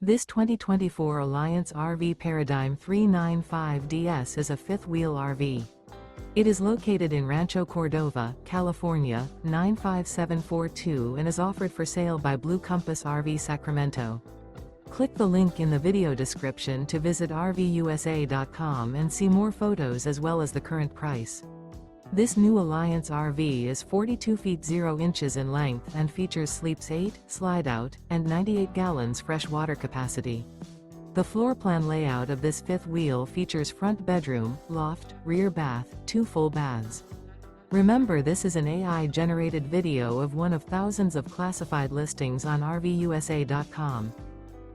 This 2024 Alliance RV Paradigm 395DS is a fifth-wheel RV. It is located in Rancho Cordova, California, 95742 and is offered for sale by Blue Compass RV Sacramento. Click the link in the video description to visit RVUSA.com and see more photos as well as the current price. This new Alliance RV is 42 feet 0 inches in length and features sleeps 8, slide-out, and 98 gallons fresh water capacity. The floor plan layout of this fifth wheel features front bedroom, loft, rear bath, 2 full baths. Remember, this is an AI-generated video of one of thousands of classified listings on RVUSA.com.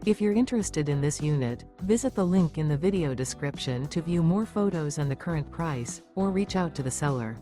If you're interested in this unit, visit the link in the video description to view more photos and the current price, or reach out to the seller.